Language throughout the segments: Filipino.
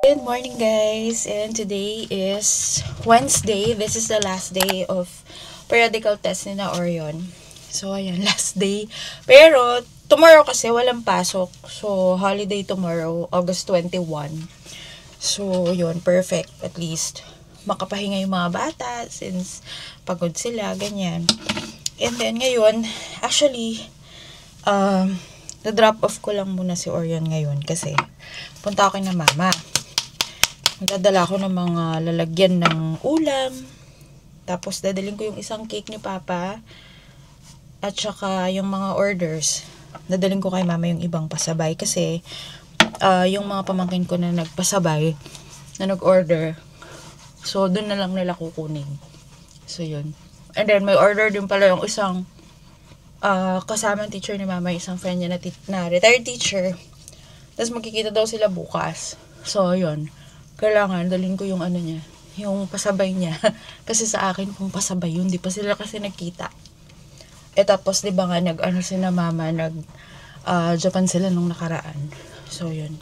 Good morning guys, and today is Wednesday. This is the last day of periodical test ni na Orion. So ayan, last day. Pero tomorrow kasi walang pasok. So holiday tomorrow, August 21. So yun, perfect. At least makapahinga yung mga bata since pagod sila, ganyan. And then ngayon, actually the-drop off ko lang muna si Orion ngayon kasi punta ako na mama. Dadala ko ng mga lalagyan ng ulam. Tapos dadalhin ko yung isang cake ni Papa. At saka yung mga orders. Dadalhin ko kay Mama yung ibang pasabay. Kasi yung mga pamangkin ko na nagpasabay, na nag-order. So dun na lang nila kukunin. So yun. And then may order din pala yung isang kasamang teacher ni Mama. Isang friend niya na retired teacher. Tapos magkikita daw sila bukas. So yun. Kailangan dalhin ko yung ano niya, yung pasabay niya. Kasi sa akin kung pasabay yun, di pa sila kasi nagkita. Tapos di ba nga nag-ano sila Mama, Japan sila nung nakaraan. So yun.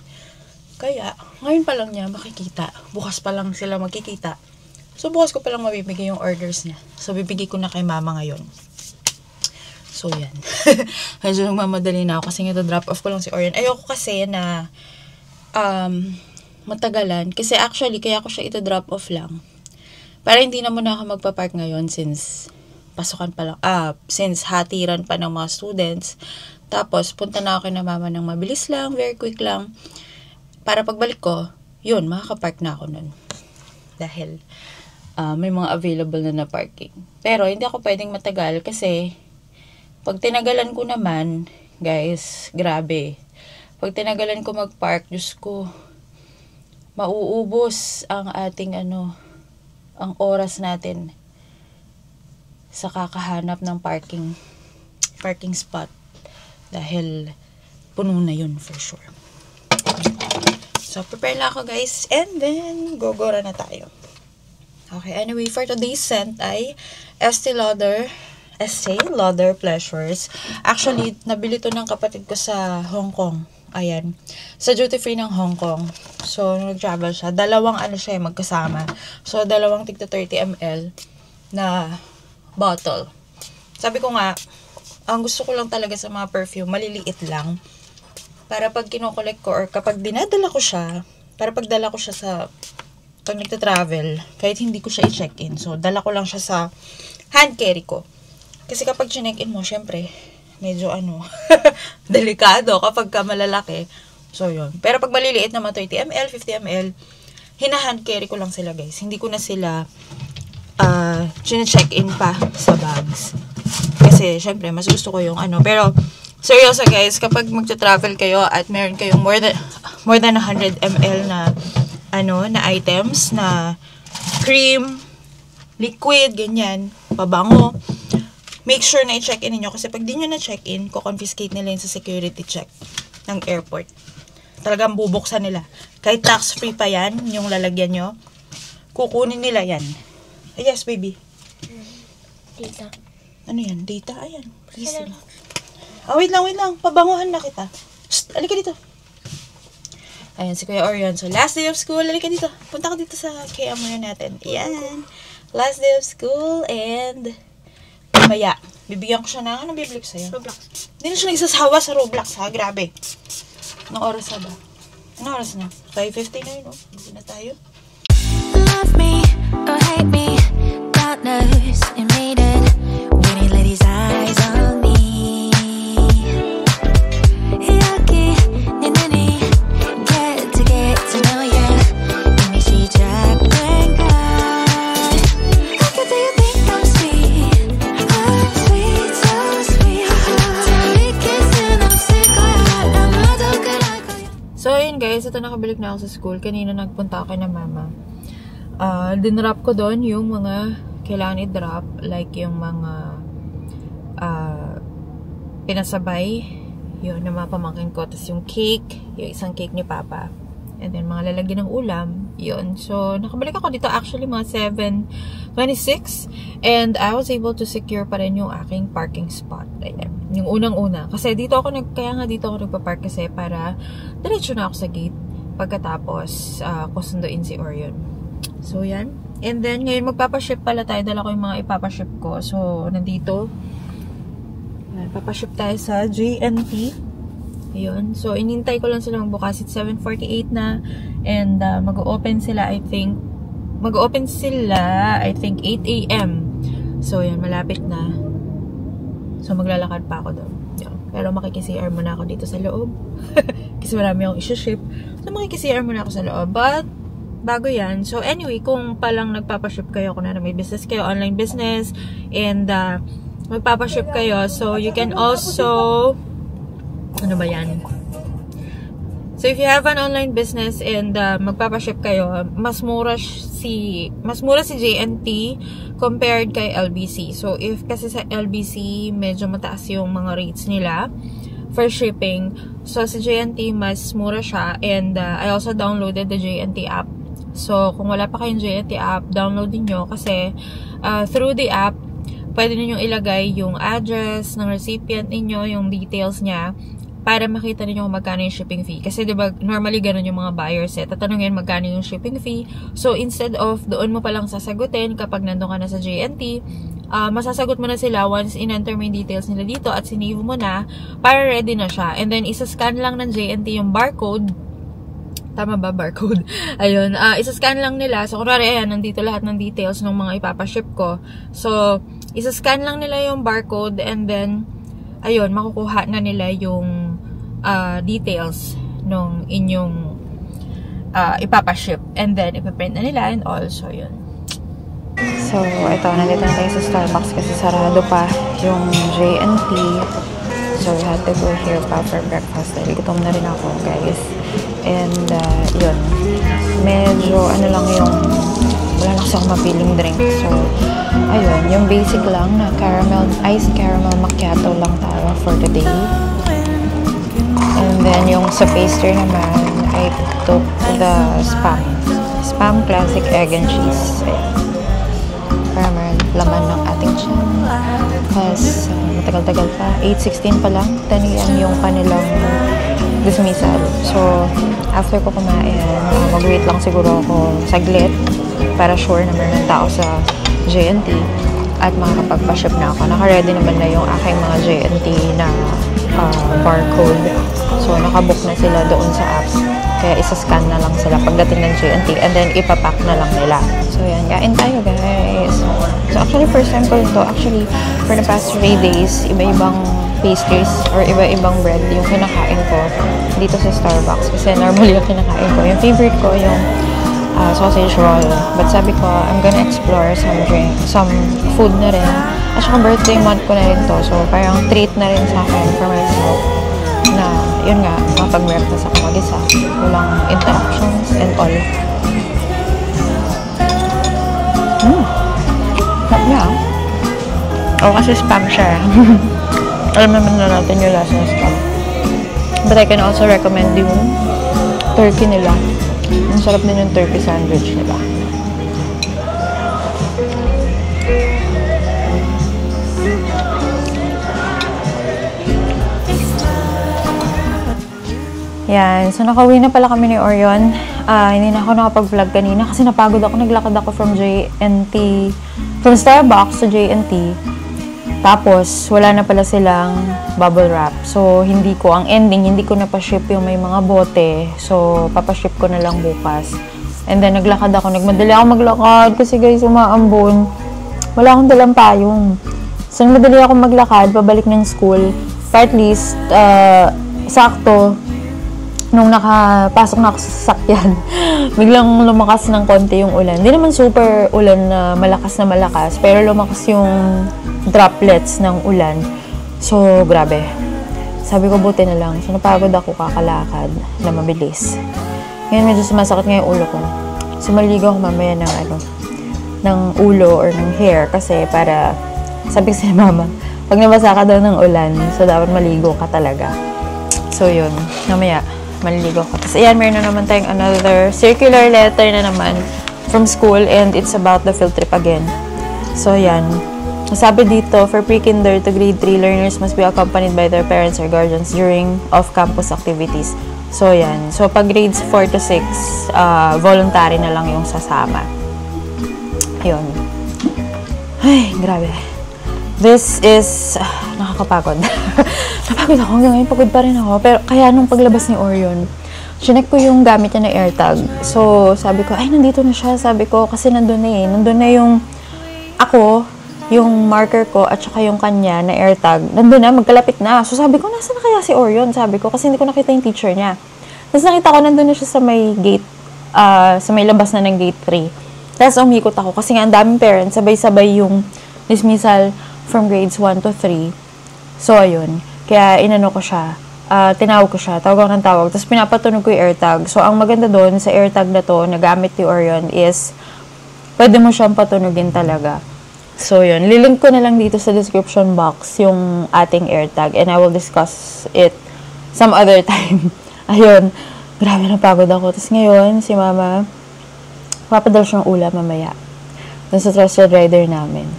Kaya ngayon pa lang niya makikita. Bukas pa lang sila magkikita. So bukas ko pa lang mabibigay yung orders niya. So bibigay ko na kay Mama ngayon. So yan. Medyo mamadali na ako kasi nga drop off ko lang si Orion. Ayoko kasi na matagalan. Kasi actually, kaya ko siya ito drop off lang. Para hindi na muna ako magpa-park ngayon since pasukan pa lang, since hatiran pa ng mga students. Tapos, punta na ako na Mama ng mabilis lang, very quick lang. Para pagbalik ko, yun, makaka-park na ako nun. Dahil, may mga available na parking. Pero, hindi ako pwedeng matagal kasi, pag tinagalan ko naman, guys, grabe. Pag tinagalan ko mag-park, Diyos ko, mauubos ang ating ang oras natin sa kakahanap ng parking spot dahil puno na yun for sure. So prepare lang ako guys and then gogora na tayo. Okay, anyway, for today's scent ay Estee Lauder Pleasures. Actually, nabili to ng kapatid ko sa Hong Kong. Ayan. Sa duty free ng Hong Kong. So, nag-travel siya. Dalawang magkasama. So, dalawang tigta 30 ml na bottle. Sabi ko nga, ang gusto ko lang talaga sa mga perfume, maliliit lang. Para pag kinokolect ko or kapag dinadala ko siya, para pag dala ko siya sa pag nagta-travel, kahit hindi ko siya i-check-in. So, dala ko lang siya sa hand carry ko. Kasi kapag chinek-in mo, syempre, medyo delikado kapag ka malalaki. So, yun. Pero pag maliliit naman 30 ml, 50 ml, hina-hand carry ko lang sila, guys. Hindi ko na sila check-in pa sa bags. Kasi, syempre, mas gusto ko yung Pero, seryoso, guys, kapag magta-travel kayo at meron kayong more than 100 ml na, na items, na cream, liquid, ganyan, pabango, make sure na i-check-in ninyo. Kasi pag di nyo na-check-in, confiscate nila yun sa security check ng airport. Talagang bubuksan nila. Kahit tax-free pa yan, yung lalagyan nyo, kukunin nila yan. Yes, baby. Data. Ano yan? Data? Ayan. Please. Wait lang. Pabanguhan na kita. Shh, alika dito. Ayan, si Kuya Orion. So, last day of school. Alika dito. Punta ka dito sa KM natin. Ayan. Last day of school and maya, bibigyan ko siya ng, anong bibili ko sa'yo? Roblox. Hindi na siya nagsasawa sa Roblox, ha? Grabe. Anong oras na ba? Anong oras na? 5:50 na yun, oh. Hindi na tayo. Love me or hate me, God knows you made it. When he let his eyes on me. Yucky, ninini, get to know ya. Let me see Jack and God. Look at you think I'm sweet. I'm sweet, so sweet. We kissing, I'm sick, I'm not okay like I. So, ayun guys, ito nakabalik na ako sa school. Kanina nagpunta ako na Mama. Dinrop ko doon yung mga kailangan i-drop. Like yung mga pinasabay. Yun, na mga pamangkin ko. Tapos yung cake. Yung isang cake ni Papa. And then, mga lalagyan ng ulam. Yun. So, nakabalik ako dito actually mga 7:26. And I was able to secure pa rin yung aking parking spot. Ayan. Yung unang-una. Kasi dito ako kaya nga dito ako nagpa-park kasi para diretso na ako sa gate. pagkatapos, kusunduin si Orion. So, yan. And then, ngayon magpapaship pala tayo. Dala ko yung mga ipapaship ko. So, nandito. Papaship tayo sa JNT. Ayun. So, inintay ko lang sila magbukas. It's 7:48 na. And, mag-open sila, I think. Mag-open sila, I think, 8 AM. So, yan. Malapit na. So, maglalakad pa ako doon. Yan. Pero makikisir muna ako dito sa loob. Kasi marami akong isi-ship. So, makikisir muna ako sa loob. But, bago yan. So, anyway, kung palang nagpapaship kayo, kung may business kayo, online business, and magpapaship kayo, so you can also, ano ba yan? So, if you have an online business and magpapaship kayo, mas mura si JNT compared kay LBC. So, if kasi sa LBC, medyo mataas yung mga rates nila for shipping. So, sa JNT, mas mura siya. And I also downloaded the JNT app. So, kung wala pa kayong JNT app, download niyo kasi through the app, pwede ninyong ilagay yung address ng recipient ninyo, yung details niya, para makita niyo kung magkano yung shipping fee. Kasi diba, normally ganun yung mga buyers tatanungin magkano yung shipping fee. So, instead of doon mo palang sasagutin kapag nandun ka na sa JNT, masasagot mo na sila once in-enter mo yung details nila dito at sinave mo na, para ready na siya. And then, isa-scan lang ng JNT yung barcode. Tama ba? Barcode. Ayun. Isa-scan lang nila. So, kunwari, ayan, nandito lahat ng details ng mga ipapaship ko. So, isa-scan lang nila yung barcode and then, ayun, makukuha na nila yung details nung inyong ipapaship. And then, ipaprint na nila and all. So, yun. So, ito. Nandito na tayo sa Starbucks kasi sarado pa yung JNT. So, we had to go here pa for breakfast. Dahil gutom na rin ako, guys. And, yun. Medyo, ano lang yung, wala na kasi akong mapiling drink. So, ayun. Yung basic lang na iced caramel macchiato lang tayo for today. And then, yung sa pastry naman, I took the Spam Classic Egg and Cheese. Ayan. Para meron laman ng ating tiyan. Kasi, matagal-tagal pa. 8:16 pa lang. 10 AM yung kanilang dismissal. So, after ko kumain, mag-wait lang siguro ako saglit para sure na meron ng tao sa JNT at makakapagpa-ship na ako. Naka-ready naman na yung aking mga JNT na barcode. So, nakabook na sila doon sa app. Kaya isa-scan na lang sila pagdating ng JNT and then ipapack na lang nila. So, yan. Kain tayo, guys. So, actually, first time ko ito. Actually, for the past 3 days, iba-ibang pastries or iba-ibang bread yung kinakain ko dito sa Starbucks. Kasi normally yung kinakain ko. Yung favorite ko yung sausage roll. But sabi ko, I'm gonna explore some food na rin. At saka birthday month ko na rin to. So, parang treat na rin sa akin for myself na, yun nga, makapag-breakfast ako mag-isa. Walang interruptions and all. Sarap niya. O, kasi spam siya. Alam naman na natin yung lasa ng spam. But I can also recommend yung turkey nila. Ang sarap din yung turkey sandwich nila. Yan. So, nakauwi na pala kami ni Orion. Hindi na ako nakapag-vlog kanina kasi napagod ako. Naglakad ako from Starbucks to JNT. Tapos, wala na pala silang bubble wrap. So, ang ending, hindi ko na pa-ship yung may mga bote. So, papaship ko na lang bukas. And then, naglakad ako. Nagmadali ako maglakad kasi guys, umaambon. Wala akong dalang payong. So, nagmadali ako maglakad, pabalik ng school. At least, sakto, nung nakapasok na ako sa sasakyan, biglang lumakas ng konti yung ulan. Hindi naman super ulan na malakas, pero lumakas yung droplets ng ulan. So, grabe. Sabi ko, buti na lang. So, napagod ako kakalakad na mabilis. Ngayon, medyo sumasakit nga yung ulo ko. So, maligo ako mamaya ng ulo or ng hair kasi para, sabi ko sa mama, pag nabasa ka daw ng ulan, so dapat maligo ka talaga. So, yun. Mamaya, maliligo ko. Tapos, ayan, meron na naman tayong another circular letter na naman from school and it's about the field trip again. So, ayan. Sabi dito, for pre-kinder to grade 3, learners must be accompanied by their parents or guardians during off-campus activities. So, yan. So, pag grades 4 to 6, voluntary na lang yung sasama. Yun. Ay, grabe. This is, nakakapagod. Napagod ako. Hanggang ngayon, pagod pa rin ako. Pero, kaya nung paglabas ni Orion, chinek ko yung gamit niya na AirTag. So, sabi ko, ay, nandito na siya. Sabi ko, kasi nandun na eh. Nandun na yung, ako, yung marker ko, at saka yung kanya na AirTag. Nandun na, magkalapit na. So, sabi ko, nasa na kaya si Orion? Sabi ko, kasi hindi ko nakita yung teacher niya. Tapos nakita ko, nandun na siya sa may gate, sa may labas na ng gate 3. Tapos umikot ako, kasi nga ang daming parents, sabay-sabay yung dismissal from grades 1 to 3. So, ayun. Kaya, inano ko siya. Tinawag ko siya. Tawag ako ng tawag. Tapos, pinapatunog ko yung AirTag. So, ang maganda doon sa AirTag na to, na gamit ni Orion, is, pwede mo siyang patunugin talaga. So, yun. Lilink ko na lang dito sa description box yung ating AirTag. And I will discuss it some other time. Ayun. Grabe, napagod ako. Tapos, ngayon, si Mama, papadala siyang ulam mamaya. Doon sa trusted rider namin.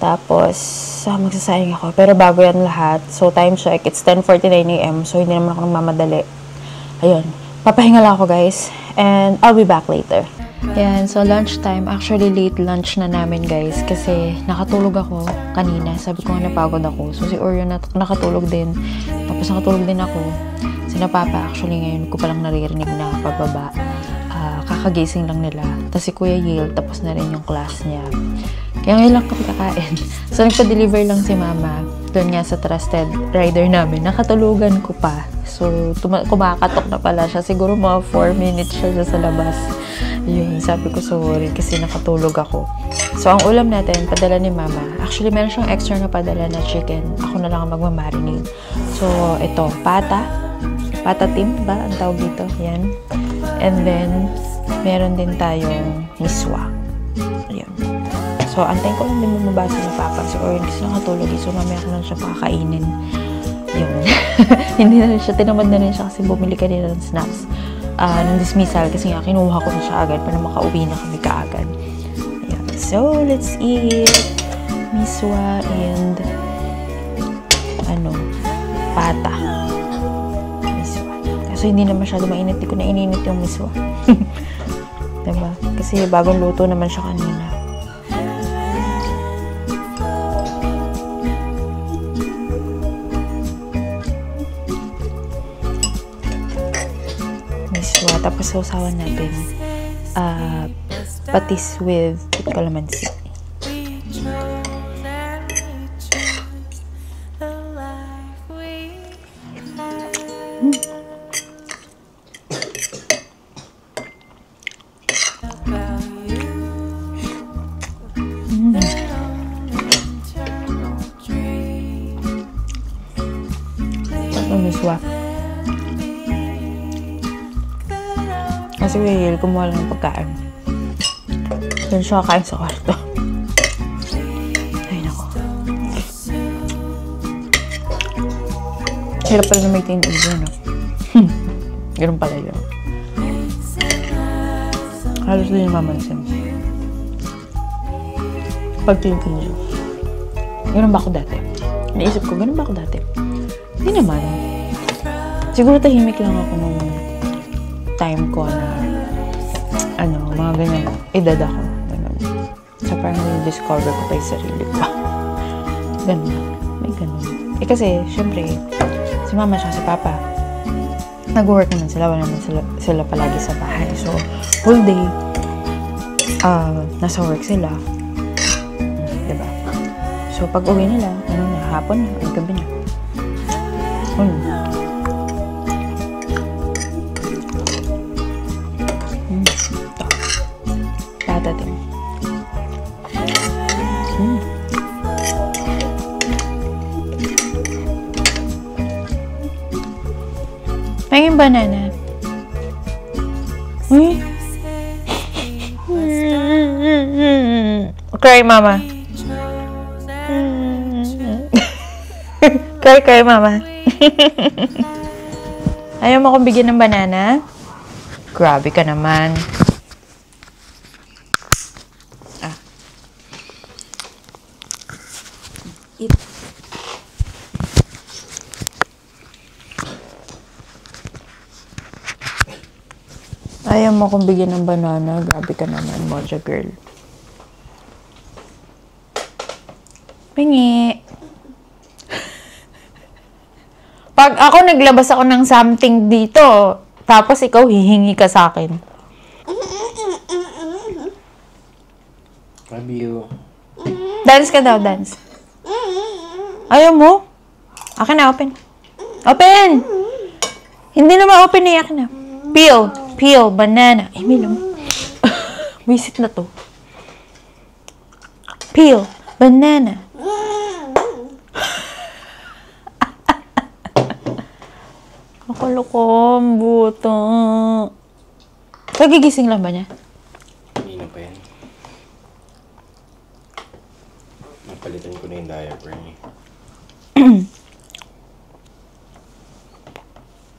Tapos, magsasayang ako. Pero bago yan lahat, so time check, it's 10:49 AM. So, hindi naman ako nagmamadali. Ayun. Papahinga lang ako, guys. And I'll be back later. Yan. So, lunchtime. Actually, late lunch na namin, guys. Kasi nakatulog ako kanina. Sabi ko nga napagod ako. So, si Orion nakatulog din. Tapos, nakatulog din ako. Si Papa, actually, ngayon ko palang naririnig na pababa. Kakagising lang nila. Tapos si Kuya Yale, tapos na rin yung class niya. Kaya ngayon lang kami kakain. So, nagpa-deliver lang si Mama. Doon nga sa trusted rider namin. Nakatulugan ko pa. So, kumakatok na pala siya. Siguro mga 4 minutes siya sa labas. Yun, sabi ko sorry kasi nakatulog ako. So, ang ulam natin, padala ni Mama. Actually, meron siyang extra na padala na chicken. Ako na lang ang magmamarinate. So, ito, pata. Pata team ba ang tawag dito? Yan. And then, meron din tayong miswa. Ayun. So, antayin ko lang din bumabasa na Papa. So, Orion kasi nakatulog. So, mamaya ko lang siya pakakainin. Yun. Hindi na rin siya. Tinamad na rin siya kasi bumili kanina ng snacks. Ng dismissal. Kasi nga, kinuha ko na siya agad para makauwi na kami kaagad. Ayun. So, let's eat miswa and pata. So, hindi na masyado mainit. Di ko na ininit yung miswa. Diba? Kasi bagong luto naman siya kanina. Miswa. Tapos, sausawan natin. Patis with calamansi. Miswa. Kasi Will, kumuha lang ng pagkain. Doon siya kakain sa kwarto. Ay, nako. Hirap pala na may teenager, no? Ganun pala yun. Halos din yung mamansin. Pag teenager. Ganun ba ako dati? Naisip ko, ganun ba ako dati? Hindi naman. Siguro tahimik lang ako nung time ko na mga ganyan edad ako. Ganun. So parang discover ko pa yung sarili ko. Ganun. May ganun. Kasi, syempre, si Mama siya, si Papa, nag-work naman sila. Wala naman sila palagi sa bahay. So, whole day, nasa work sila. Diba? So, pag uwi nila, hapon na, gabi na. Ito. Pata din. Pangin banana. Cry, Mama. Cry, Mama. Ayaw mo akong bigyan ng banana? Grabe ka naman. Eat. Ayaw mo kong bigyan ng banana. Grabe ka naman, Moja girl. Pingi. Pag ako naglabas ako ng something dito, tapos ikaw hihingi ka sa akin. Love you. Dance ka daw, dance. Ayaw mo? Akin na, open. Open! Hindi na ma-open na, akin na. Peel. Peel. Banana. Ay, may lamang. Wisit na to. Peel. Banana. Nakalokom, buto. Kagigising lang ba niya? Hindi na pa yan. Napalitan ko na yung diaper niya.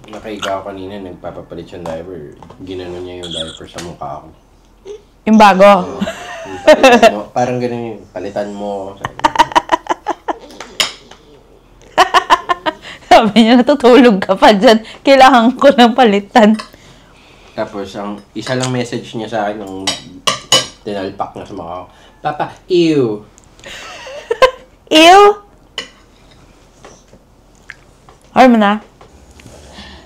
Nakahiga ako kanina, nagpapapalit siyang diaper. Ginano niya yung diaper sa mukha ko. Yung bago. Yung palitan mo, parang ganun yun. Palitan mo. Sabi niya, natutulog ka pa dyan. Kailangan ko ng palitan. Tapos, ang isa lang message niya sa akin nung tinalpak na sa mukha ko. Papa, ew! Ew! Or mo na?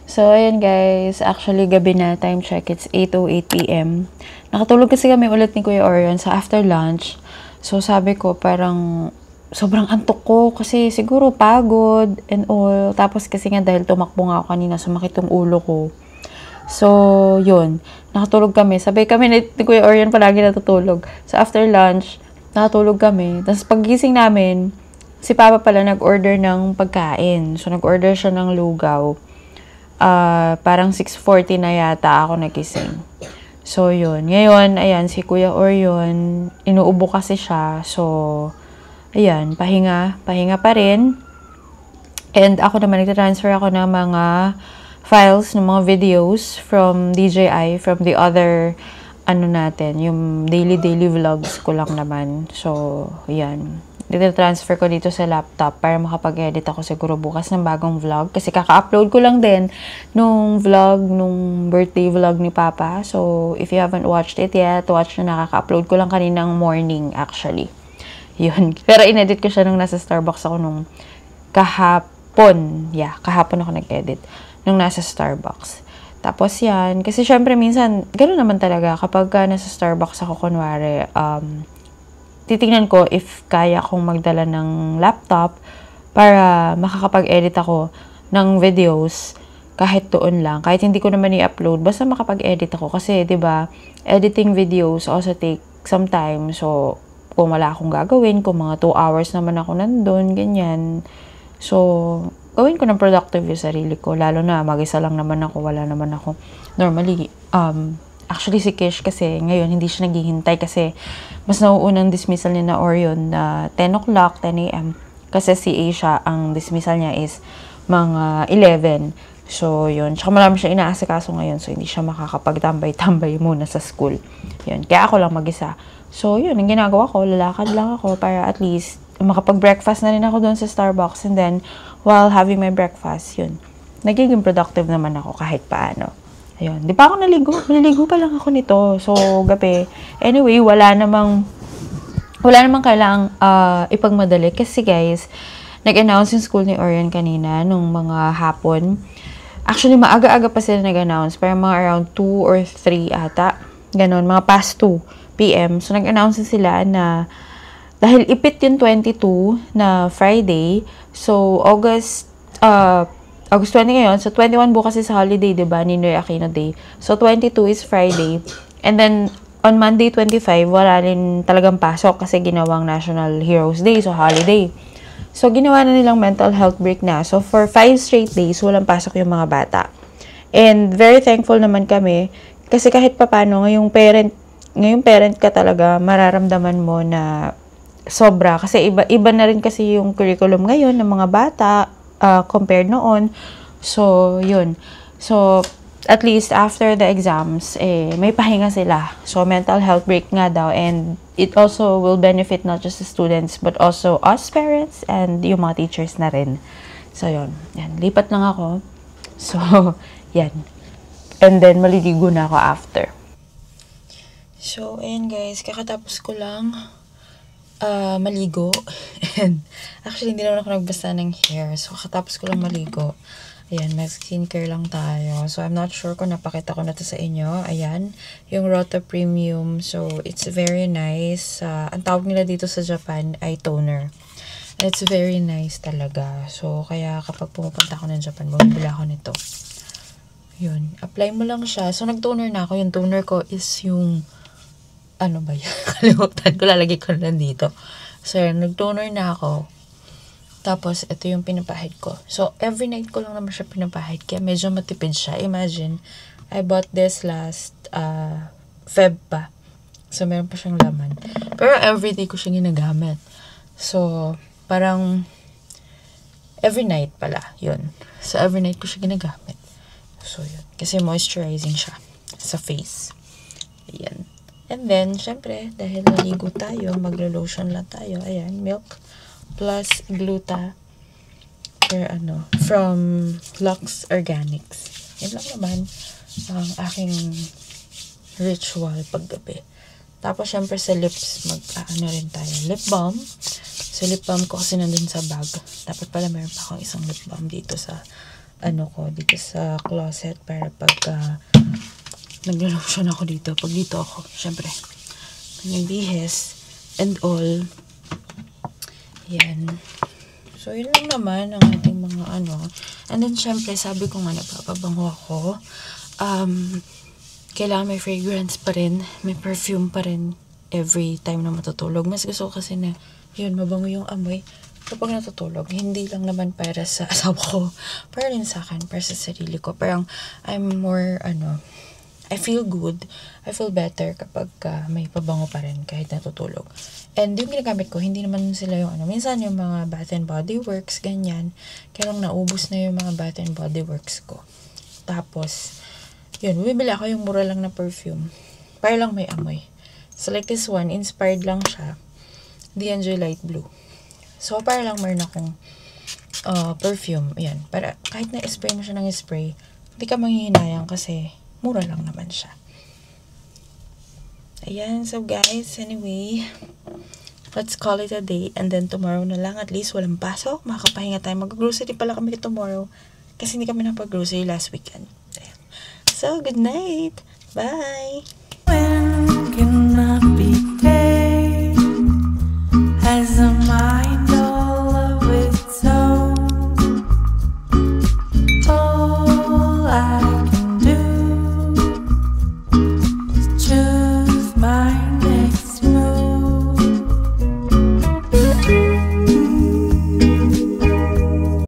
So, ayan guys. Actually, gabi na. Time check. It's 8:08 p.m. Nakatulog kasi kami ulit ni Kuya Orion sa after lunch. So, sabi ko, parang sobrang antok ko kasi siguro pagod and all. Tapos kasi nga dahil tumakbo nga ako kanina, sumakit yung ulo ko. So, yun. Nakatulog kami. Sabay kami ni Kuya Orion palagi natutulog. So, after lunch, nakatulog kami. Tapos, paggising namin, si Papa pala nag-order ng pagkain. So, nag-order siya ng lugaw. Parang 6:40 na yata ako nagising. So, yun. Ngayon, ayan, si Kuya Orion, inuubo kasi siya. So, ayan, pahinga pa rin. And ako naman, nagtatransfer ako ng mga files, ng mga videos from DJI, from the other, natin, yung daily vlogs ko lang naman. So, ayan. Transfer ko dito sa laptop para makapag-edit ako siguro bukas ng bagong vlog. Kasi kaka-upload ko lang din nung vlog, nung birthday vlog ni Papa. So, if you haven't watched it yet, watch na nakaka-upload ko lang kaninang morning actually. Yun. Pero inedit ko siya nung nasa Starbucks ako nung kahapon. Yeah, kahapon ako nag-edit. Nung nasa Starbucks. Tapos yan. Kasi syempre minsan, gano'n naman talaga. Kapag nasa Starbucks ako, kunwari, titingnan ko if kaya kong magdala ng laptop para makakapag-edit ako ng videos kahit doon lang. Kahit hindi ko naman i-upload, basta makapag-edit ako. Kasi, 'di ba, editing videos also take some time. So, kung wala akong gagawin, kung mga 2 hours naman ako nandun, ganyan. So, gawin ko ng productive yung sarili ko. Lalo na, mag-isa lang naman ako, wala naman ako. Normally, actually si Kish kasi ngayon hindi siya naghihintay kasi mas nauunang dismissal niya na Orion na 10 o'clock, 10 a.m. Kasi si Asia, ang dismissal niya is mga 11. So, yun. Tsaka marami siya inaasikaso ngayon. So, hindi siya makakapagtambay-tambay muna sa school. Yun. Kaya ako lang mag-isa. So, yun. Ang ginagawa ko, lalakad lang ako para at least makapag-breakfast na rin ako doon sa Starbucks. And then, while having my breakfast, yun. Nagiging productive naman ako kahit paano. Ayun. Di pa ako naligo. Maliligo pa lang ako nito. So, gabi. Anyway, wala namang kailangang ipagmadali. Kasi guys, nag-announce yung school ni Orion kanina nung mga hapon. Actually, maaga-aga pa sila nag-announce. Parang mga around 2 or 3 ata. Ganon, mga past 2 p.m. So, nag-announce sila na dahil ipit yung 22 na Friday, so August 20 ngayon. So, 21 bukas is holiday, diba? Ninoy Aquino Day. So, 22 is Friday. And then, on Monday, 25, wala rin talagang pasok kasi ginawang National Heroes Day. So, holiday. So, ginawa na nilang mental health break na. So, for 5 straight days, walang pasok yung mga bata. And, very thankful naman kami. Kasi kahit papano, ngayong parent ka talaga, mararamdaman mo na sobra. Kasi iba na rin kasi yung curriculum ngayon ng mga bata. Compared noon. So, yun. So, at least after the exams, may pahinga sila. So, mental health break nga daw. And it also will benefit not just the students, but also us parents and yung mga teachers na rin. So, yun. Yan. Lipat lang ako. So, yan. And then, maliligo na ako after. So, ayan guys, kakatapos ko lang maligo. And, actually, hindi naman ako nagbasa ng hair. So, kakatapos ko lang maligo. Ayan, mag-skincare lang tayo. So, I'm not sure kung napakita ko na to sa inyo. Ayan, yung Rota Premium. So, it's very nice. Ang tawag nila dito sa Japan ay toner. And it's very nice talaga. So, kaya kapag pumupunta ako ng Japan, bumibili ako nito. Yun, apply mo lang siya. So, nag-toner na ako. Yung toner ko is yung, ano ba yun? Kalimutan ko, lalagay ko na dito. So, nag-toner na ako. Tapos, ito yung pinapahid ko. So, every night ko lang naman siya pinapahid. Kaya medyo matipid siya. Imagine, I bought this last Feb pa. So, meron pa siyang laman. Pero, everyday ko siyang ginagamit. So, parang, every night pala. Yun. So, every night ko siya ginagamit. So, yun. Kasi moisturizing siya sa face. Ayan. And then, syempre, dahil naligo tayo, maglo-lotion lang tayo. Ayan, milk plus gluta from Lux Organics. Yan lang naman ang aking ritual paggabi. Tapos, syempre, sa lips, rin tayo. Lip balm. So, lip balm ko kasi nandun sa bag. Dapat pala meron pa akong isang lip balm dito sa dito sa closet para pag naglo-lotion ako dito. Pag dito ako, syempre, yung bihis and all. Yan. So, yun lang naman ang ating mga And then, syempre, sabi ko nga napapabango ako. Kailangan may fragrance pa rin. May perfume pa rin every time na matutulog. Mas gusto ko kasi na, yun, mabango yung amoy kapag natutulog. Hindi lang naman para sa asawa ko. Para rin sa akin. Para sa sarili ko. Parang, I'm more, I feel good. I feel better kapag may pabango pa rin kahit natutulog. And yung ginagamit ko, hindi naman sila yung minsan yung mga Bath and Body Works, ganyan. Kaya lang naubos na yung mga Bath and Body Works ko. Tapos, yun, bumibili ako yung mura lang na perfume. Para lang may amoy. So, like this one, inspired lang siya. D'Angelo Light Blue. So, para lang meron akong perfume. Ayan. Para, kahit na-spray mo siya ng spray, hindi ka manghihinayang kasi mura lang naman siya. Ayan. So, guys, anyway, let's call it a day. And then, tomorrow na lang. At least, walang pasok. Makakapahinga tayo. Mag-grocery pala kami tomorrow. Kasi hindi kami napag-grocery last weekend. Ayan. So, good night. Bye!